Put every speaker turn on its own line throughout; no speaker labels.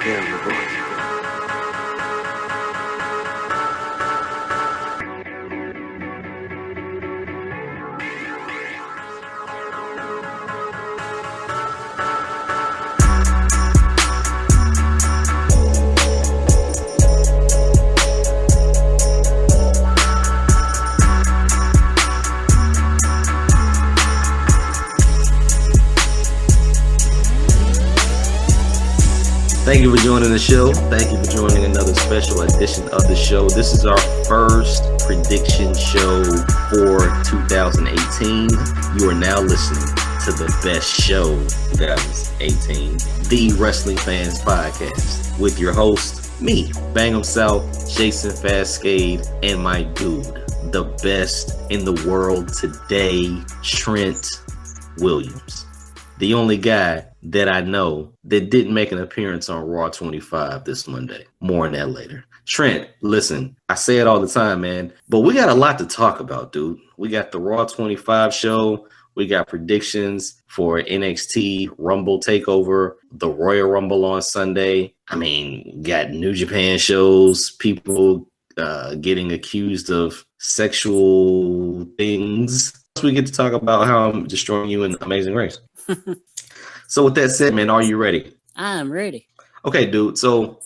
Hear your voice.
Thank you for joining the show. Thank you for joining another special edition of the show. This is our first prediction show for 2018. You are now listening to the best show 2018, the Wrestling Fans Podcast, with your host, me, BangEm South, Jason Fastkade, and my dude, the best in the world today, Trent Williams. The only guy that I know that didn't make an appearance on Raw 25 this Monday. More on that later. Trent, listen, I say it all the time, man, but we got a lot to talk about, dude. We got the Raw 25 show. We got predictions for NXT Rumble TakeOver, the Royal Rumble on Sunday. I mean, got New Japan shows, people getting accused of sexual things. We get to talk about how I'm destroying you in Amazing Race. So with that said, man, are you ready?
I'm ready.
Okay, dude. So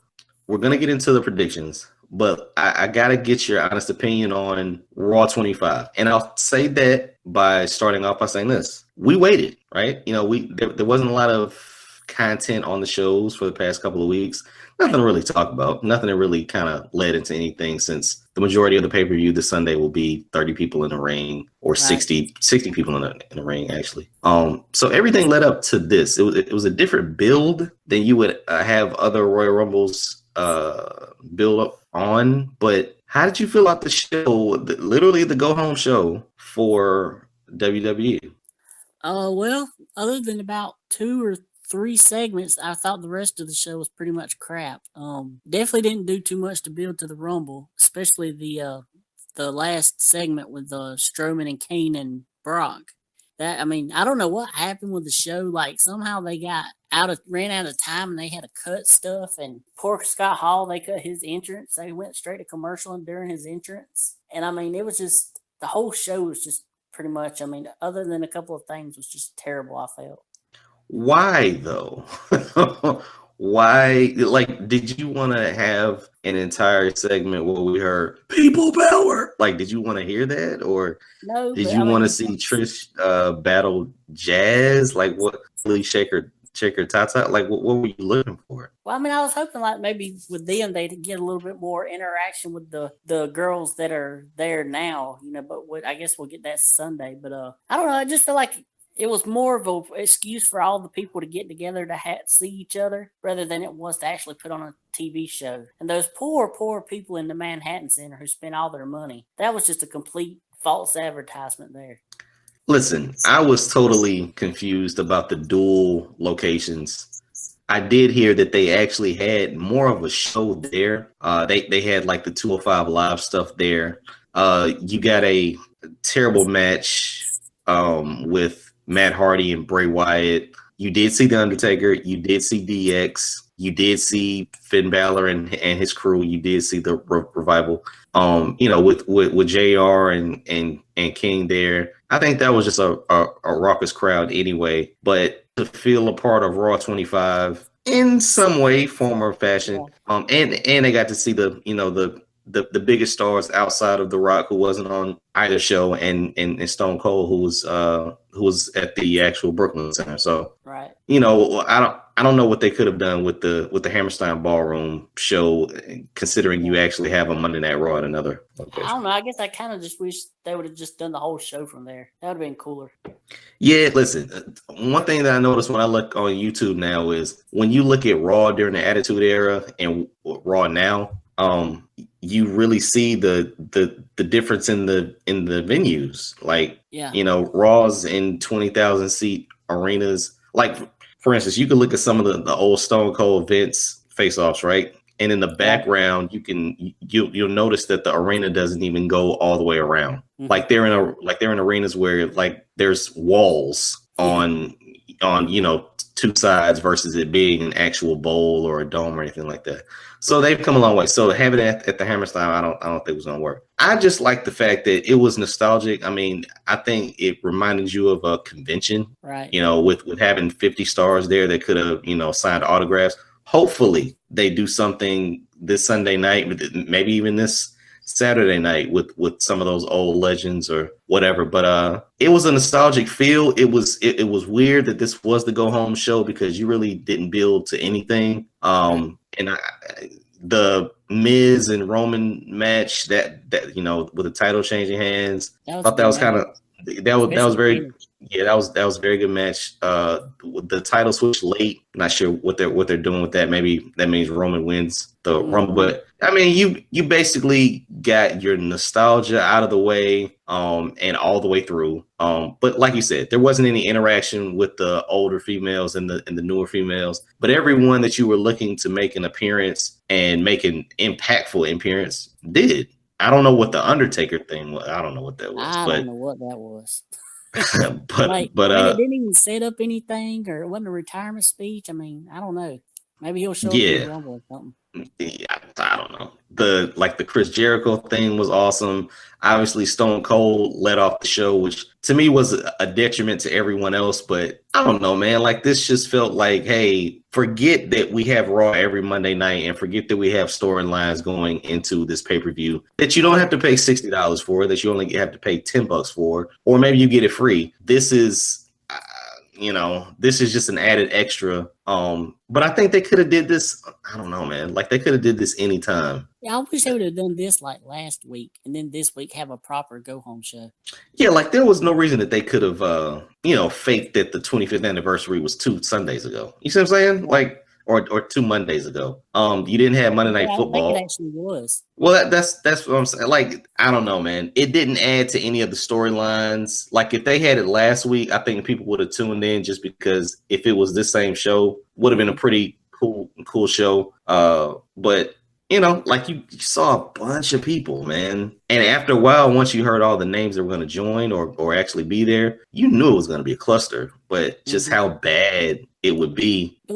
we're going to get into the predictions, but I got to get your honest opinion on Raw 25. And I'll say that by starting off by saying this. We waited, right? You know, there wasn't a lot of content on the shows for the past couple of weeks. Nothing to really talk about. Nothing that really kind of led into anything, since the majority of the pay-per-view this Sunday will be 30 people in the ring, or 60 people in the ring, actually. So everything led up to this. It was a different build than you would have other Royal Rumbles build up on. But how did you feel about the show, literally the go-home show for WWE?
Well, other than about 2 or 3 segments, I thought the rest of the show was pretty much crap. Definitely didn't do too much to build to the Rumble, especially the last segment with Strowman and Kane and Brock. That, I mean, I don't know what happened with the show. Like, somehow they ran out of time and they had to cut stuff. And poor Scott Hall, they cut his entrance. They went straight to commercial during his entrance. And I mean, it was just, the whole show was just pretty much, I mean, other than a couple of things, was just terrible, I felt.
Why though? Why? Like, did you want to have an entire segment where we heard people power? Like, did you want to hear that, or
no?
Did you want to see Trish battle Jazz? Like, what? Shaker Tata? Like, what were you looking for?
Well, I mean, I was hoping like maybe with them they'd get a little bit more interaction with the girls that are there now, you know. But I guess we'll get that Sunday. But I don't know. I just feel like it was more of an excuse for all the people to get together to see each other, rather than it was to actually put on a TV show. And those poor people in the Manhattan Center who spent all their money, that was just a complete false advertisement there.
Listen, I was totally confused about the dual locations. I did hear that they actually had more of a show there. They had like the 205 Live stuff there. You got a terrible match with Matt Hardy and Bray Wyatt. You did see The Undertaker. You did see DX. You did see Finn Balor and his crew. You did see the Revival. You know, with JR and King there. I think that was just a raucous crowd anyway. But to feel a part of Raw 25 in some way, form, or fashion, and they got to see the biggest stars outside of The Rock, who wasn't on either show, and Stone Cold, who was at the actual Brooklyn Center. So,
right.
You know, I don't know what they could have done with the Hammerstein Ballroom show, considering you actually have a Monday Night Raw at another location.
I don't know. I guess I kind of just wish they would have just done the whole show from there. That would have been cooler.
Yeah, listen, one thing that I noticed when I look on YouTube now is when you look at Raw during the Attitude Era and Raw now, you really see the difference in the venues. Like,
yeah,
you know, Raw's in 20,000 seat arenas. Like, for instance, you can look at some of the old Stone Cold Vince face-offs, right? And in the background, you'll notice that the arena doesn't even go all the way around. Mm-hmm. Like they're in arenas where like there's walls on two sides versus it being an actual bowl or a dome or anything like that. So they've come a long way. So having it at the Hammerstein, I don't think it was gonna work. I just like the fact that it was nostalgic. I mean, I think it reminded you of a convention,
right?
You know, with having 50 stars there that could have, you know, signed autographs. Hopefully they do something this Sunday night, maybe even this Saturday night with some of those old legends or whatever. But it was a nostalgic feel. It was weird that this was the go home show because you really didn't build to anything. And the Miz and Roman match that you know, with the title changing hands, I thought that was kind of that was very that was a very good match. The title switch late. Not sure what they're doing with that. Maybe that means Roman wins the Rumble. But I mean, you basically got your nostalgia out of the way, and all the way through. But like you said, there wasn't any interaction with the older females and the newer females. But everyone that you were looking to make an appearance and make an impactful appearance did. I don't know what the Undertaker thing was. I don't know what that was.
I don't know what that was.
but
it didn't even set up anything, or it wasn't a retirement speech. I mean, I don't know. Maybe he'll show up in the Rumble or something.
Yeah, I don't know. The Chris Jericho thing was awesome. Obviously, Stone Cold led off the show, which to me was a detriment to everyone else. But I don't know, man. Like, this just felt like, hey, forget that we have Raw every Monday night, and forget that we have storylines going into this pay-per-view that you don't have to pay $60 for, that you only have to pay $10 for, or maybe you get it free. This is. This is just an added extra. But I think they could have did this. I don't know, man. Like, they could have did this anytime.
Yeah, I wish they would have done this like last week, and then this week have a proper go home show.
Yeah, like there was no reason that they could have, faked that the 25th anniversary was 2 Sundays ago. You see what I'm saying? Like, or 2 Mondays ago. You didn't have Monday Night Football.
I think it actually was.
Well, that's what I'm saying. Like, I don't know, man. It didn't add to any of the storylines. Like, if they had it last week, I think people would have tuned in just because if it was this same show, would have been a pretty cool show. But like you saw a bunch of people, man. And after a while, once you heard all the names that were going to join or actually be there, you knew it was going to be a cluster. But just how bad it would be.
But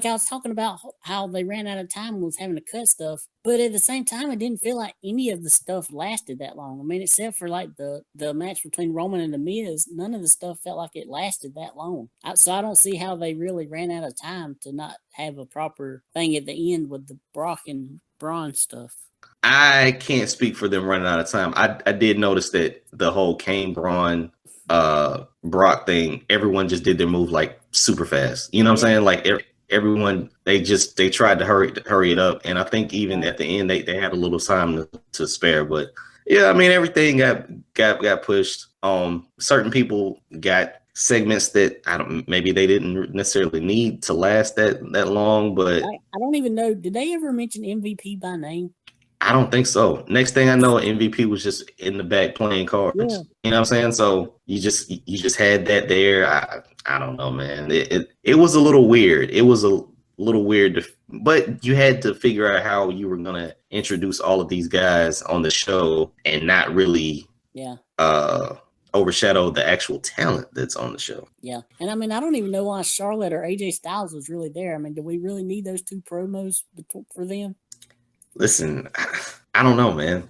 I was talking about how they ran out of time and was having to cut stuff. But at the same time, it didn't feel like any of the stuff lasted that long. I mean, except for like the match between Roman and The Miz, none of the stuff felt like it lasted that long. So I don't see how they really ran out of time to not have a proper thing at the end with the Brock and Braun stuff.
I can't speak for them running out of time. I did notice that the whole Kane Braun Brock thing, everyone just did their move like super fast. You know what I'm saying? Like everyone, they tried to hurry it up. And I think even at the end, they had a little time to spare. But yeah, I mean, everything got pushed. Certain people got segments that maybe they didn't necessarily need to last that long. But
I don't even know. Did they ever mention MVP by name?
I don't think so. Next thing I know, MVP was just in the back playing cards. Yeah. You know what I'm saying? So you just had that there. I don't know, man. It was a little weird. It was a little weird, but you had to figure out how you were gonna introduce all of these guys on the show and not really overshadow the actual talent that's on the show.
Yeah. And I mean, I don't even know why Charlotte or AJ Styles was really there. I mean, do we really need those two promos for them?
Listen, I don't know, man.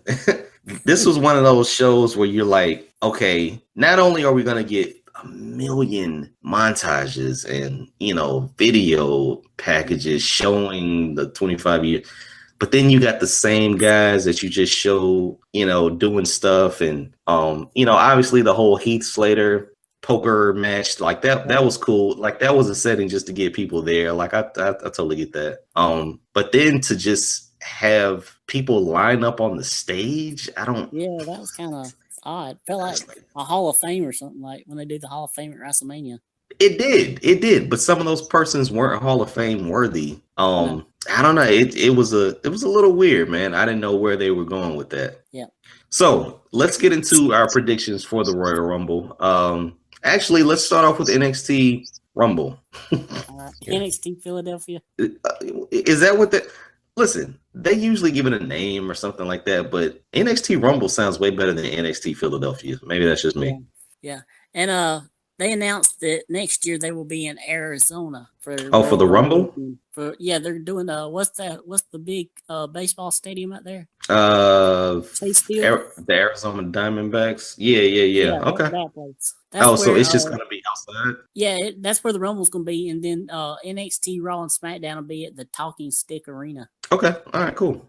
This was one of those shows where you're like, okay, not only are we going to get a million montages and, video packages showing the 25 years, but then you got the same guys that you just showed, doing stuff. And, obviously the whole Heath Slater poker match, like that was cool. Like, that was a setting just to get people there. Like, I totally get that. But then to just have people line up on the stage,
Yeah, that was kind of odd. Felt like a Hall of Fame or something, like when they do the Hall of Fame at WrestleMania.
It did, but some of those persons weren't Hall of Fame worthy. I don't know. It was a little weird, man. I didn't know where they were going with that.
Yeah.
So let's get into our predictions for the Royal Rumble. Actually, let's start off with NXT Rumble.
NXT Philadelphia.
Is that what the? Listen, they usually give it a name or something like that, but NXT Rumble sounds way better than NXT Philadelphia. Maybe that's just me.
Yeah. And they announced that next year they will be in Arizona for
for the Rumble.
They're doing what's the big baseball stadium out there?
Chase Field? The Arizona Diamondbacks. Yeah. Okay.
That place. That's
so it's just gonna be outside.
Yeah, that's where the Rumble's gonna be, and then NXT Raw and SmackDown will be at the Talking Stick Arena.
Okay. All right. Cool.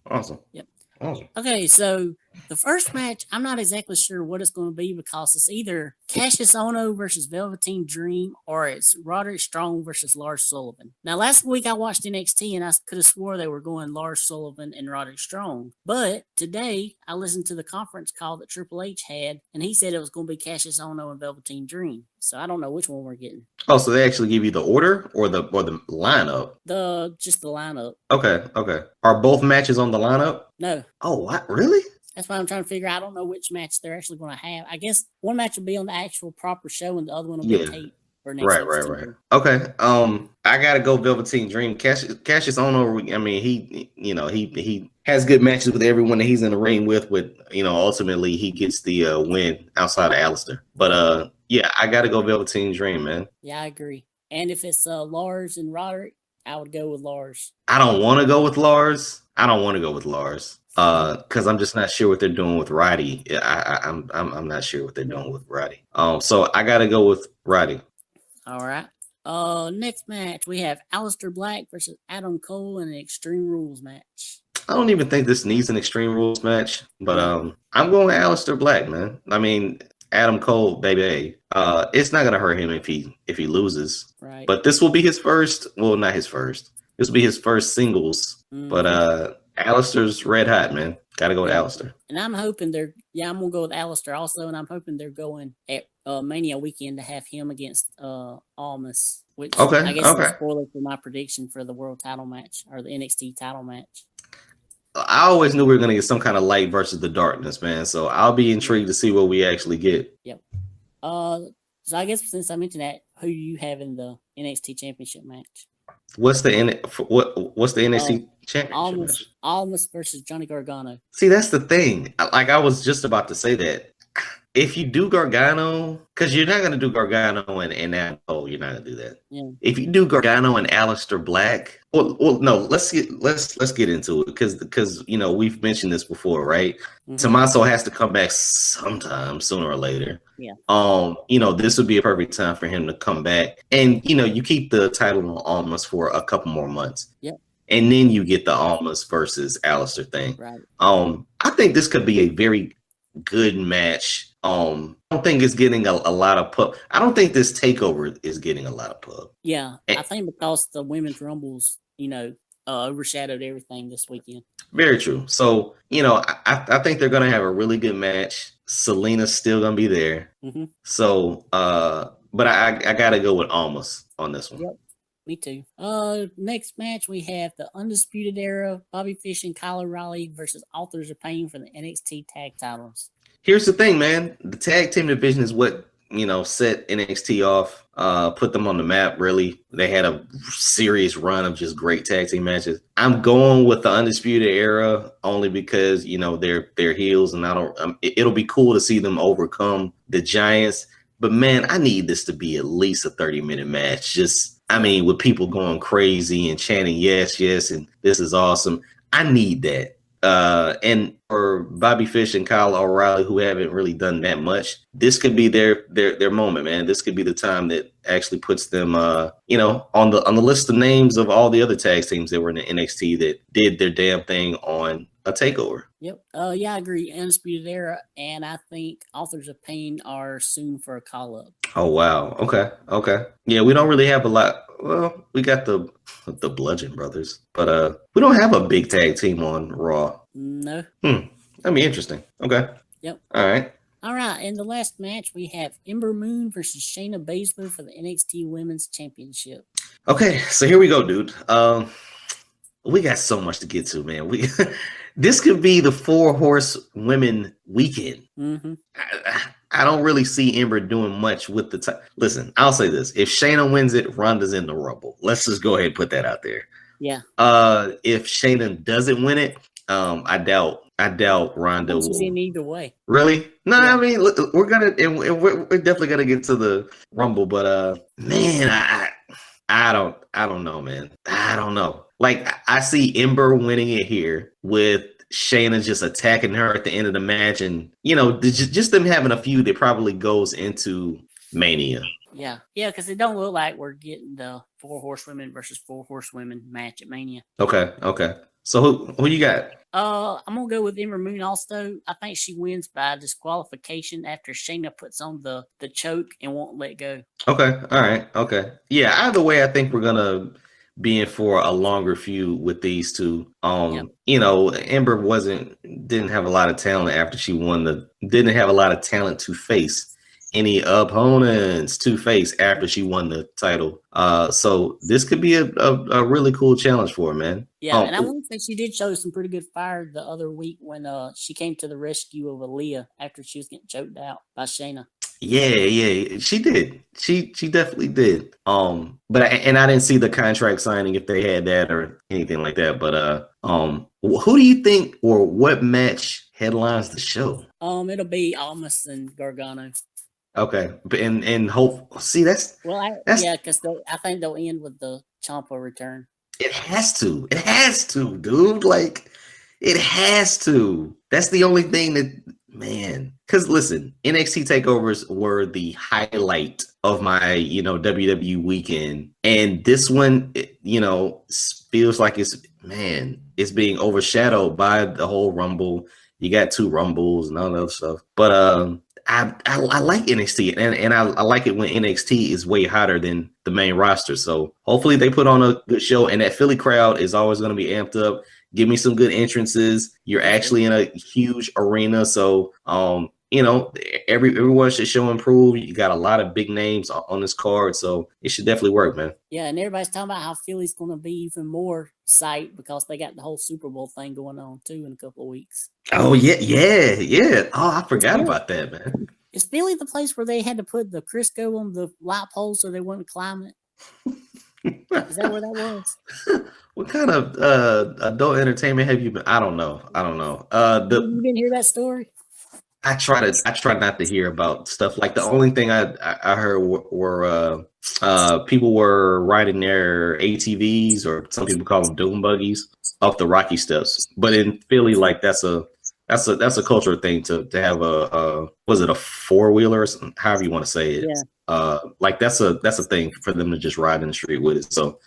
Awesome.
Yep.
Awesome.
Okay, so the first match, I'm not exactly sure what it's going to be because it's either Cassius Ohno versus Velveteen Dream or it's Roderick Strong versus Lars Sullivan. Now, last week I watched NXT and I could have swore they were going Lars Sullivan and Roderick Strong. But today I listened to the conference call that Triple H had and he said it was going to be Cassius Ohno and Velveteen Dream. So I don't know which one we're getting.
Oh, so they actually give you the order or the lineup?
Just the lineup.
Okay. Are both matches on the lineup?
No.
Oh, what? Really?
That's why I'm trying to figure out. I don't know which match they're actually going to have. I guess one match will be on the actual proper show and the other one will be taped for next episode.
Right. Okay. I gotta go Velveteen Dream. Cassius Ohno, I mean, he has good matches with everyone that he's in the ring with, but ultimately he gets the win outside of Alistair. But yeah, I gotta go Velveteen Dream, man.
Yeah, I agree. And if it's Lars and Roderick, I would go with Lars.
I don't want to go with Lars. Because I'm just not sure what they're doing with Roddy. I'm not sure what they're doing with Roddy. So I gotta go with Roddy.
All right. Next match we have Aleister Black versus Adam Cole in an Extreme Rules match.
I don't even think this needs an Extreme Rules match, but I'm going with Aleister Black, man. I mean, Adam Cole, baby. It's not gonna hurt him if he loses.
Right.
But this will be his first. Well, not his first. This will be his first singles. Mm-hmm. But Aleister's red hot, man. Gotta go with Aleister.
And I'm hoping I'm gonna go with Aleister also, and I'm hoping they're going at Mania weekend to have him against Almas, which I guess is a spoiler for my prediction for the world title match or the NXT title match.
I always knew we were gonna get some kind of light versus the darkness, man. So I'll be intrigued to see what we actually get.
Yep. So I guess since I mentioned that, who you have in the NXT Championship match?
What's the NXT Championship match?
Almas versus Johnny Gargano.
See, that's the thing. I was just about to say that. If you do Gargano, because you're not gonna do Gargano and Cole, you're not gonna do that. Yeah. If you do Gargano and Aleister Black, well, no, let's get into it because we've mentioned this before, right? Mm-hmm. Tommaso has to come back sometime sooner or later.
Yeah.
This would be a perfect time for him to come back, and you keep the title on Almas for a couple more months.
Yeah.
And then you get the Almas versus Aleister thing.
Right.
I think this could be a very good match. I don't think it's getting a lot of pub. I don't think this takeover is getting a lot of pub.
Yeah, I think because the women's rumbles, overshadowed everything this weekend.
Very true. So, I think they're gonna have a really good match. Selena's still gonna be there.
Mm-hmm.
So, but I gotta go with Almas on this one.
Yep. Me too. Next match we have the Undisputed Era, Bobby Fish and Kyle O'Reilly versus Authors of Pain for the NXT tag titles.
Here's the thing, man. The tag team division is what, set NXT off, put them on the map, really. They had a serious run of just great tag team matches. I'm going with the Undisputed Era only because, they're heels, and it'll be cool to see them overcome the Giants. But, man, I need this to be at least a 30-minute match. With people going crazy and chanting, yes, and this is awesome. I need that. And for Bobby Fish and Kyle O'Reilly, who haven't really done that much, this could be their moment, man. This could be the time that actually puts them, on the list of names of all the other tag teams that were in the NXT that did their damn thing on a takeover.
Yep. Yeah, I agree. Undisputed Era, and I think Authors of Pain are soon for a call up.
Oh wow. Okay. Yeah, we don't really have a lot. Well, we got the Bludgeon Brothers, but we don't have a big tag team on Raw.
No.
That'd be interesting. Okay.
Yep.
All right.
In the last match, we have Ember Moon versus Shayna Baszler for the NXT Women's Championship.
Okay, so here we go, dude. We got so much to get to, man. This could be the 4 horsewomen weekend.
Mm-hmm.
I don't really see Ember doing much with the time. Listen, I'll say this. If Shayna wins it, Ronda's in the Rumble. Let's just go ahead and put that out there.
Yeah.
If Shayna doesn't win it, I doubt
I
Ronda
think she's
will.
in either way.
Really? No,
Yeah.
I mean, look, we're gonna and we're definitely gonna get to the Rumble, but man, I don't know, man. I don't know. Like I see Ember winning it here with Shayna just attacking her at the end of the match, and just them having a feud that probably goes into Mania.
Yeah, because it don't look like we're getting the 4 horsewomen versus 4 horsewomen match at Mania.
Okay. So who you got?
I'm gonna go with Ember Moon. Also, I think she wins by disqualification after Shayna puts on the choke and won't let go.
Okay, all right, okay, yeah. Either way, I think we're gonna be in for a longer feud with these two. Ember didn't have a lot of talent after she didn't have a lot of talent to face any opponents to face after she won the title. So this could be a really cool challenge for her, man.
Yeah, and I want to say she did show some pretty good fire the other week when she came to the rescue of Aaliyah after she was getting choked out by Shayna.
Yeah, she did. She definitely did. But I didn't see the contract signing if they had that or anything like that. But who do you think or what match headlines the show?
It'll be Almas and Gargano.
Okay, and hope. See, that's
because I think they'll end with the Ciampa return.
It has to. It has to, dude. Like, it has to. That's the only thing that, man. Because listen, NXT takeovers were the highlight of my, WWE weekend, and this one, feels like it's being overshadowed by the whole Rumble. You got 2 Rumbles and all that other stuff, but I like NXT, and I like it when NXT is way hotter than the main roster. So hopefully they put on a good show, and that Philly crowd is always going to be amped up. Give me some good entrances. You're actually in a huge arena, so everyone should show improve. You got a lot of big names on this card, so it should definitely work, man.
Yeah, and everybody's talking about how Philly's going to be even more sight because they got the whole Super Bowl thing going on too in a couple of weeks.
Oh yeah. Oh, I forgot about that, man.
Is Philly the place where they had to put the Crisco on the light pole so they wouldn't climb it? Is that where that was?
What kind of adult entertainment have you been? I don't know.
You didn't hear that story?
I try not to hear about stuff like the only thing I heard were people were riding their ATVs, or some people call them doom buggies, off the Rocky Steps. But in Philly, like that's a cultural thing to have a 4-wheeler, or something, however you want to say it.
Yeah.
Like that's a thing for them to just ride in the street with it. So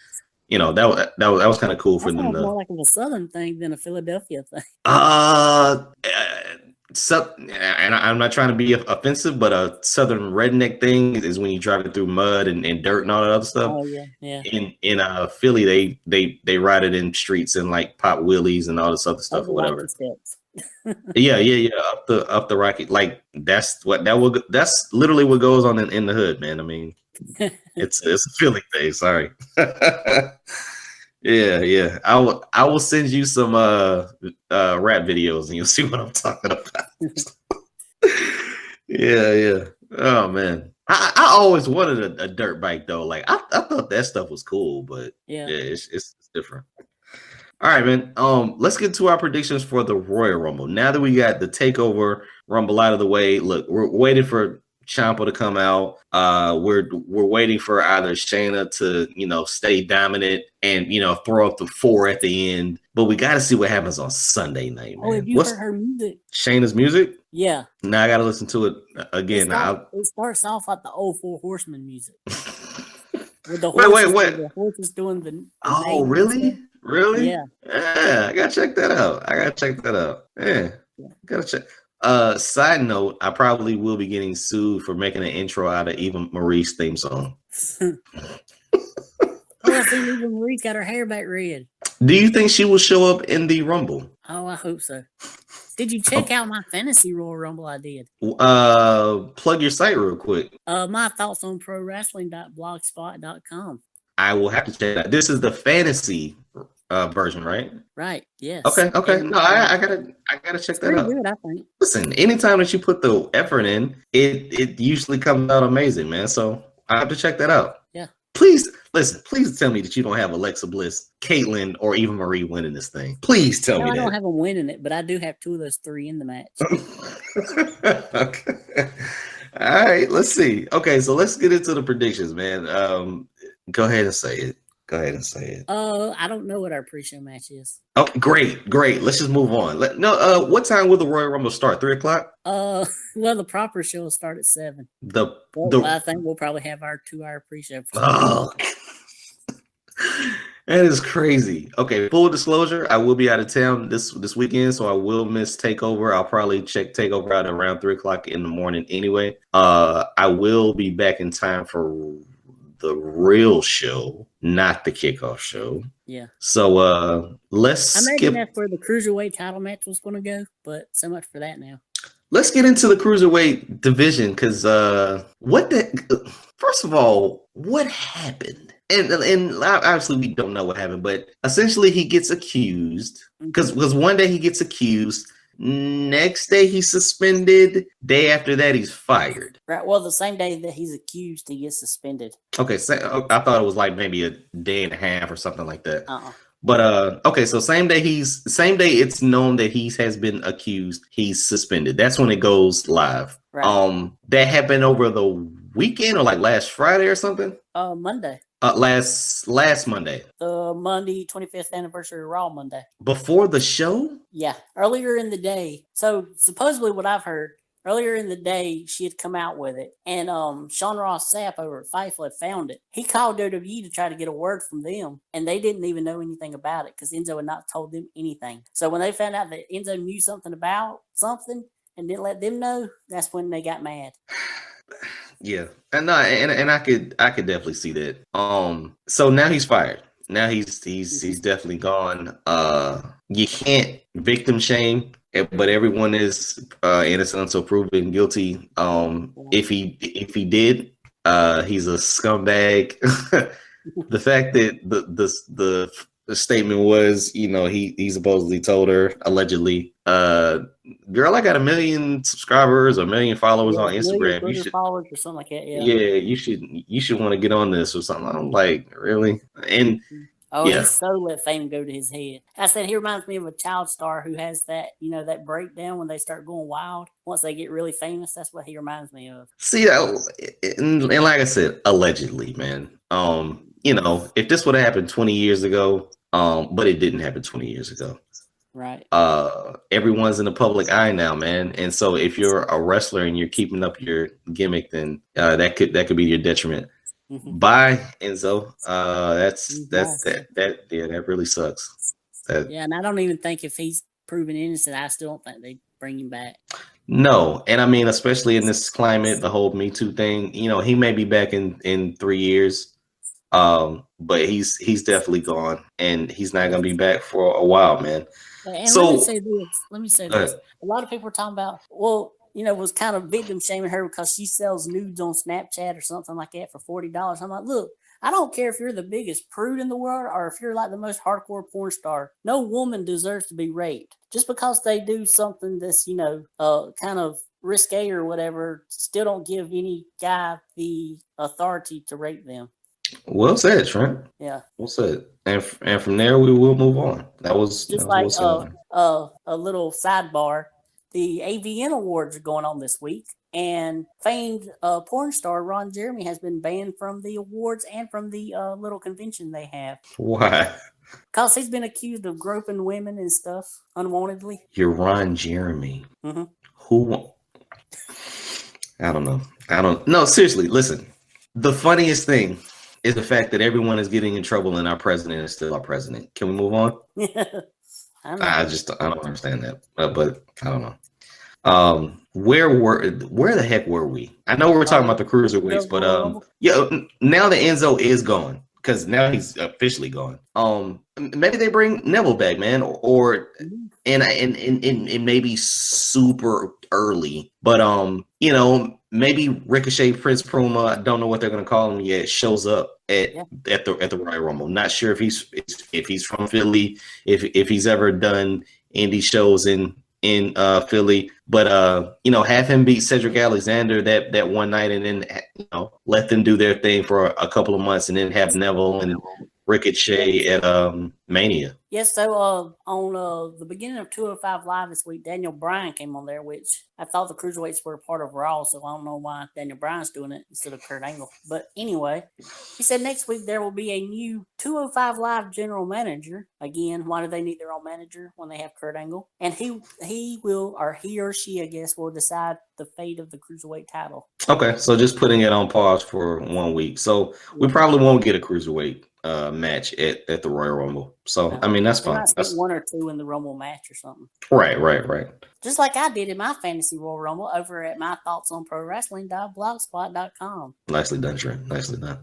that was kind of cool for them.
More like a Southern thing than a Philadelphia thing.
So, and I'm not trying to be offensive, but a Southern redneck thing is when you drive it through mud and dirt and all that other stuff.
Oh yeah.
In Philly, they ride it in streets and like pop wheelies and all this other stuff or whatever. Yeah. Up the Rocky, like that's literally what goes on in the hood, man. I mean, it's a Philly thing. Sorry. Yeah. I will send you some rap videos and you'll see what I'm talking about. Yeah. Oh man. I always wanted a dirt bike though. Like I thought that stuff was cool, but yeah, it's different. All right, man. Let's get to our predictions for the Royal Rumble. Now that we got the TakeOver Rumble out of the way, look, we're waiting for Ciampa to come out. We're waiting for either Shayna to stay dominant and throw up the 4 at the end. But we got to see what happens on Sunday night, man.
Oh, have you heard her music?
Shayna's music?
Yeah.
Now I got to listen to it again.
It starts off like the old 4 Horsemen music. With the
wait.
The horses doing the
oh, really? Really?
Yeah.
I gotta check that out. Yeah. Gotta check. Side note, I probably will be getting sued for making an intro out of Eva Marie's theme song.
I think Eva Marie's got her hair back red.
Do you think she will show up in the Rumble?
Oh, I hope so. Did you check out my fantasy Royal Rumble? I did.
Plug your site real quick.
My thoughts on prowrestling.blogspot.com.
I will have to check that. This is the fantasy version, right?
Right. Yes.
Okay. No, I gotta check that out.
Good, I think.
Listen, anytime that you put the effort in, it usually comes out amazing, man. So I have to check that out.
Yeah.
Please Listen, please tell me that you don't have Alexa Bliss, Caitlyn, or Eva Marie winning this thing. Please tell me
I
that.
don't have them winning it, but I do have 2 of those 3 in the match.
Okay. All right, let's see. Okay, so let's get into the predictions, man. Go ahead and say it. Go ahead and say it.
I don't know what our pre-show match is.
Oh, great. Let's just move on. What time will the Royal Rumble start? 3:00?
Well, the proper show will start at 7. I think we'll probably have our 2-hour pre-show.
Oh, that is crazy. Okay, full disclosure, I will be out of town this weekend, so I will miss TakeOver. I'll probably check TakeOver out around 3:00 in the morning anyway. I will be back in time for the real show, not the kickoff show.
Yeah.
So let's
I imagine that's where the Cruiserweight title match was going to go, but so much for that now.
Let's get into the Cruiserweight division, because first of all, what happened? And obviously we don't know what happened, but essentially he gets accused, because one day he gets accused, next day he's suspended, day after that he's fired.
Right. Well, the same day that he's accused, he gets suspended.
Okay, so I thought it was like maybe a day and a half or something like that. But okay, so same day it's known that he has been accused, he's suspended. That's when it goes live. Right. That happened over the weekend or like last Friday or something?
Monday.
Last Monday.
The Monday 25th anniversary Raw Monday.
Before the show?
Yeah, earlier in the day. So supposedly what I've heard, earlier in the day, she had come out with it, and Sean Ross Sapp over at Fightful had found it. He called WWE to try to get a word from them, and they didn't even know anything about it because Enzo had not told them anything. So when they found out that Enzo knew something about something and didn't let them know, that's when they got mad.
Yeah, and I could definitely see that. So now he's fired. Now he's definitely gone. You can't victim shame, but everyone is innocent until proven guilty. If he did, he's a scumbag. The fact that the statement was, he supposedly told her, allegedly, girl, I got 1 million subscribers or 1 million followers on Instagram. You should
followers or something like that.
Yeah, you should want to get on this or something. I'm like, really? And
he so let fame go to his head. I said he reminds me of a child star who has that, that breakdown when they start going wild. Once they get really famous, that's what he reminds me of.
See, and like I said, allegedly, man. If this would have happened 20 years ago, but it didn't happen 20 years ago.
Right.
Everyone's in the public eye now, man. And so if you're a wrestler and you're keeping up your gimmick, then that could be your detriment. Mm-hmm. Bye, Enzo. That really sucks.
And I don't even think if he's proven innocent, I still don't think they bring him back.
No, and I mean, especially in this climate, the whole Me Too thing, he may be back in 3 years. But he's definitely gone, and he's not going to be back for a while, man.
And let me say this. A lot of people are talking about, was kind of victim shaming her because she sells nudes on Snapchat or something like that for $40. I'm like, look, I don't care if you're the biggest prude in the world or if you're like the most hardcore porn star. No woman deserves to be raped. Just because they do something that's, kind of risque or whatever, still don't give any guy the authority to rape them.
Well said, Trent.
Yeah.
Well said. And from there we will move on. That was
just like a little sidebar. The AVN Awards are going on this week, and famed porn star Ron Jeremy has been banned from the awards and from the little convention they have.
Why?
Because he's been accused of groping women and stuff unwantedly.
You're Ron Jeremy.
Mm-hmm.
Who? I don't know. No, seriously, listen. The funniest thing is the fact that everyone is getting in trouble and our president is still our president. Can we move on? I don't understand that, but I don't know. Where the heck were we? I know we were talking about the cruiserweights, but now that Enzo is gone, because now he's officially gone. Maybe they bring Neville back, man, or and maybe super early, but maybe Ricochet, Prince Puma, I don't know what they're gonna call him yet, shows up at the Royal Rumble. Not sure if he's from Philly, if he's ever done indie shows in Philly, But have him beat Cedric Alexander that one night, and then let them do their thing for a couple of months, and then have Neville and Ricochet at Mania.
Yes, so on the beginning of 205 Live this week, Daniel Bryan came on there, which I thought the Cruiserweights were a part of Raw, so I don't know why Daniel Bryan's doing it instead of Kurt Angle. But anyway, he said next week there will be a new 205 Live general manager. Again, why do they need their own manager when they have Kurt Angle? And he will, or he or she, I guess, will decide the fate of the Cruiserweight title.
Okay, so just putting it on pause for 1 week. So we probably won't get a Cruiserweight match at the Royal Rumble. So, I mean, that's fine.
That's 1 or 2 in the Rumble match or something.
Right.
Just like I did in my Fantasy Royal Rumble over at mythoughtsonprowrestling.blogspot.com.
Nicely done, Trent. Nicely done.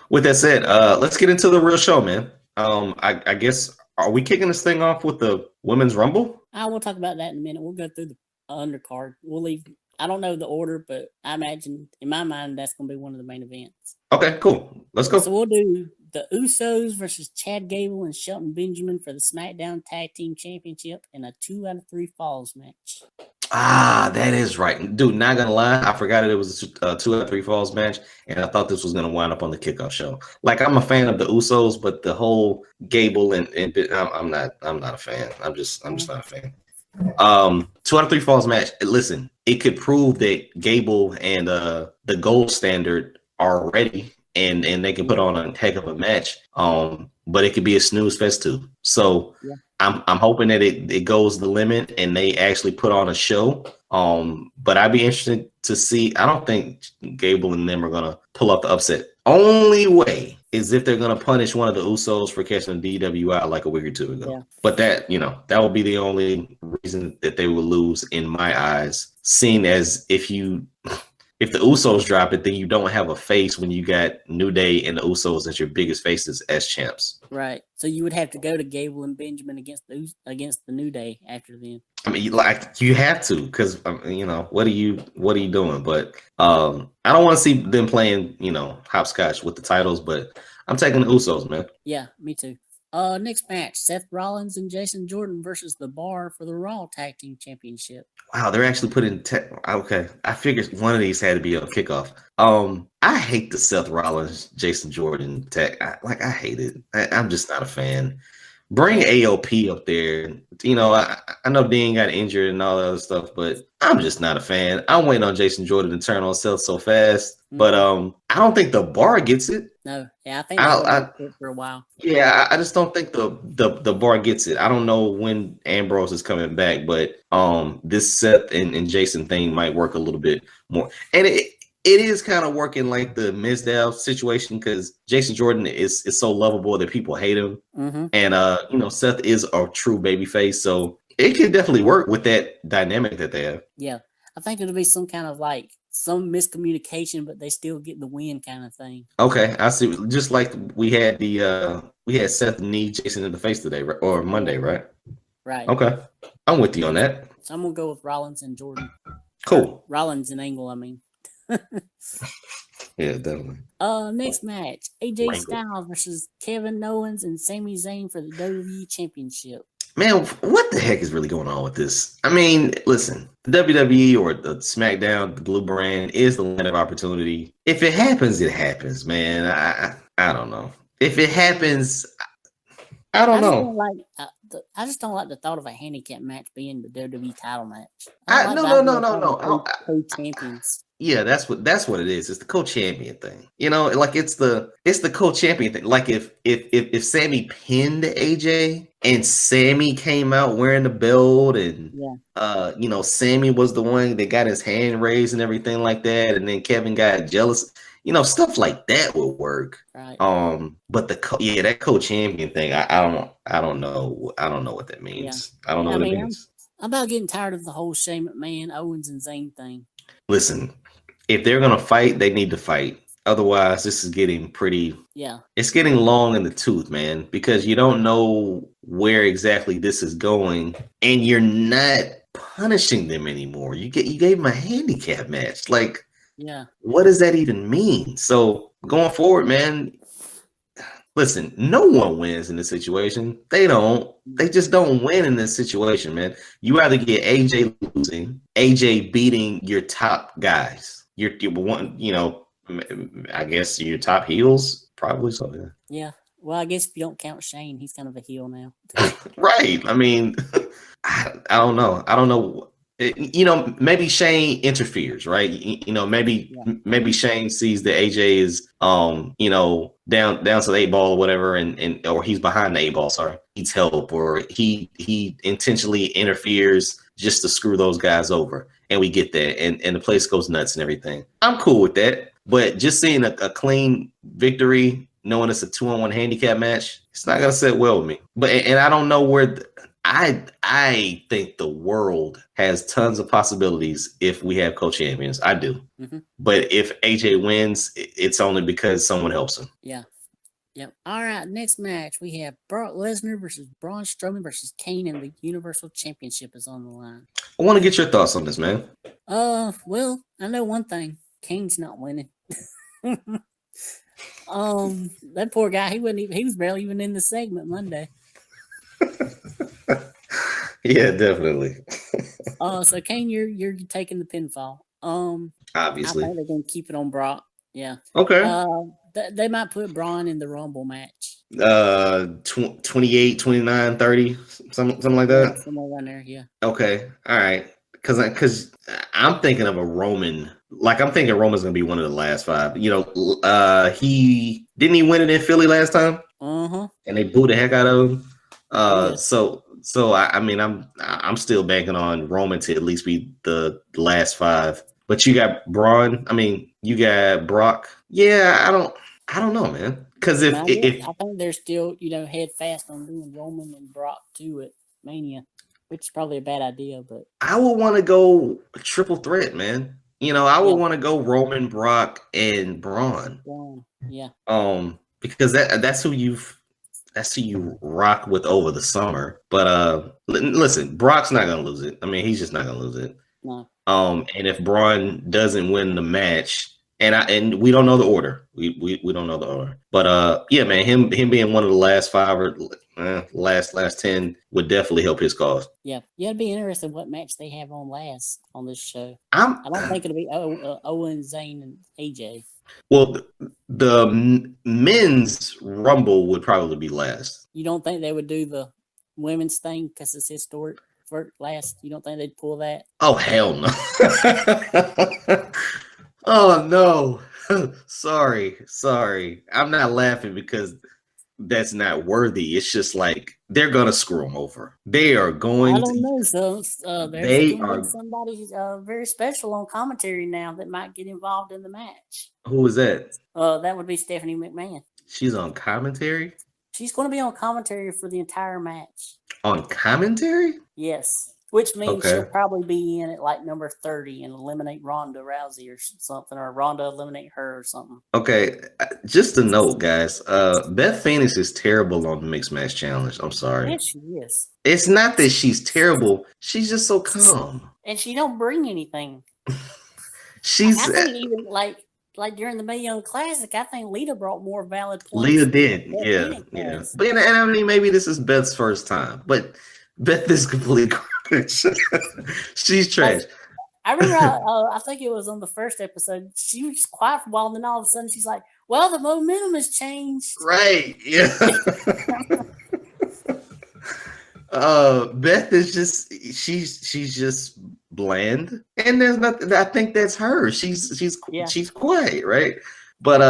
With that said, let's get into the real show, man. I guess, are we kicking this thing off with the Women's Rumble?
I will talk about that in a minute. We'll go through the undercard. We'll leave. I don't know the order, but I imagine in my mind that's going to be one of the main events.
Okay, cool. Let's go.
So we'll do the Usos versus Chad Gable and Shelton Benjamin for the SmackDown Tag Team Championship in a 2 out of 3 falls match.
That is right. Dude, not going to lie, I forgot it was a 2 out of 3 falls match, and I thought this was going to wind up on the kickoff show. Like, I'm a fan of the Usos, but the whole Gable and I'm not a fan. I'm just not a fan. 2 out of 3 falls match. Listen, it could prove that Gable and the Gold Standard are ready, and they can put on a heck of a match. But it could be a snooze fest too. So yeah. I'm hoping that it goes the limit and they actually put on a show. But I'd be interested to see. I don't think Gable and them are gonna pull up the upset. Only way is if they're gonna punish one of the Usos for catching a DWI like a week or 2 ago. Yeah. But that would be the only reason that they will lose in my eyes. Seen as if the Usos drop it, then you don't have a face when you got New Day and the Usos as your biggest faces as champs.
Right. So you would have to go to Gable and Benjamin against the New Day after then.
I mean, like, you have to, because what are you doing? But I don't want to see them playing hopscotch with the titles. But I'm taking the Usos, man.
Yeah, me too. Next match, Seth Rollins and Jason Jordan versus The Bar for the Raw Tag Team Championship.
Wow, they're actually putting okay. I figured one of these had to be a kickoff. I hate the Seth Rollins, Jason Jordan tag. I hate it. I'm just not a fan. Bring AOP up there. I know Dean got injured and all that other stuff, but I'm just not a fan. I'm waiting on Jason Jordan to turn on Seth so fast. Mm-hmm. But I don't think The Bar gets it.
No, yeah, I think it's for a while.
Yeah, I just don't think the Bar gets it. I don't know when Ambrose is coming back, but this Seth and Jason thing might work a little bit more. And it is kind of working like the Mizdow situation, because Jason Jordan is so lovable that people hate him. Mm-hmm. And Seth is a true babyface, so it could definitely work with that dynamic that they have.
Yeah, I think it'll be some kind of some miscommunication, but they still get the win kind of thing.
Okay, I see. Just like we had Seth knee Jason in the face today, or Monday, right?
Right.
Okay, I'm with you on that.
So I'm gonna go with Rollins and Jordan.
Cool.
Rollins and Angle, I mean.
Yeah, definitely.
Next match, AJ Styles versus Kevin Owens and Sami Zayn for the WWE Championship.
Man, what the heck is really going on with this? I mean, listen, the WWE or the SmackDown, the Blue Brand is the land of opportunity. If it happens, it happens, man. I don't know. If it happens, I don't know.
I just don't like the thought of a handicap match being the WWE title match.
No.
Co-champions.
Yeah, that's what it is. It's the co-champion thing. It's the co-champion thing. Like if Sammy pinned AJ and Sammy came out wearing the belt and Sammy was the one that got his hand raised and everything like that, and then Kevin got jealous. Stuff like that would work.
Right.
But that co-champion thing, I don't know what that means. Yeah. I don't know what it means.
I'm about getting tired of the whole Shane McMahon, Owens, and Zayn thing.
Listen, if they're gonna fight, they need to fight. Otherwise, this is getting pretty.
Yeah.
It's getting long in the tooth, man, because you don't know where exactly this is going, and you're not punishing them anymore. You gave them a handicap match, like.
Yeah.
What does that even mean? So going forward, man, listen, no one wins in this situation. They don't. They just don't win in this situation, man. You either get AJ losing, AJ beating your top guys. Your one, I guess your top heels, probably so. Yeah.
Yeah. Well, I guess if you don't count Shane, he's kind of a heel now.
Right. I mean, I don't know. I don't know. Maybe Shane interferes, right? Maybe Shane sees that AJ is, down to the 8 ball or whatever, and or he's behind the 8 ball. Sorry, needs help, or he intentionally interferes just to screw those guys over, and we get that, and the place goes nuts and everything. I'm cool with that, but just seeing a clean victory, knowing it's a 2-on-1 handicap match, it's not gonna sit well with me. But and I don't know where. I think the world has tons of possibilities if we have co-champions. I do. Mm-hmm. But if AJ wins, it's only because someone helps him.
Yeah. Yep. All right. Next match, we have Brock Lesnar versus Braun Strowman versus Kane, and the Universal Championship is on the line.
I want to get your thoughts on this, man.
Well, I know one thing. Kane's not winning. That poor guy, he was barely even in the segment Monday.
Yeah, definitely.
So Kane, you're taking the pinfall.
Obviously.
I think they're gonna keep it on Brock. Yeah.
Okay.
They might put Braun in the Rumble match.
28, 29, 30, something like that.
Somewhere around there, yeah.
Okay. All right. Because I'm thinking of a Roman. Like, I'm thinking Roman's gonna be one of the last 5. He win it in Philly last time?
Uh-huh.
And they booed the heck out of him. So I mean, I'm still banking on Roman to at least be the last 5. But you got Braun. I mean, you got Brock. Yeah, I don't know, man. Because if
I think they're still head fast on doing Roman and Brock too at Mania, which is probably a bad idea. But
I would want to go triple threat, man. I would want to go Roman, Brock, and Braun.
Yeah.
Because that's who you rock with over the summer. But listen, Brock's not gonna lose it. I mean, he's just not gonna lose it.
No.
And if Braun doesn't win the match, and we don't know the order, we don't know the order. But yeah, man, him being one of the last 5 or last 10 would definitely help his cause.
Yeah, it'd be interesting what match they have on last on this show. I don't think it'll be Owen, Zayn, and AJ.
Well, the men's Rumble would probably be last.
You don't think they would do the women's thing because it's historic for last? You don't think they'd pull that?
Oh, hell no. Oh, no. Sorry. I'm not laughing because that's not worthy. It's just like they're going to screw them over. They are going to.
I don't know. So there's somebody very special on commentary now that might get involved in the match.
Who is that?
That would be Stephanie McMahon.
She's on commentary?
She's going to be on commentary for the entire match.
On commentary?
Yes. Which means she'll probably be in at like number 30 and eliminate Ronda Rousey or something, or Ronda eliminate her or something.
Okay, just a note, guys. Beth Phoenix is terrible on the Mixed Match Challenge. I'm sorry.
Yes, she is.
It's not that she's terrible. She's just so calm.
And she don't bring anything. I think even like during the Mae Young Classic, I think Lita brought more valid points.
Lita did, yeah. But and I mean, maybe this is Beth's first time, but Beth is completely garbage. She's trash.
I remember, I think it was on the first episode, she was quiet for a while, and then all of a sudden she's like, well, the momentum has changed.
Right, yeah. Beth is just, she's just bland, and there's nothing. I think that's her. She's quiet, right? But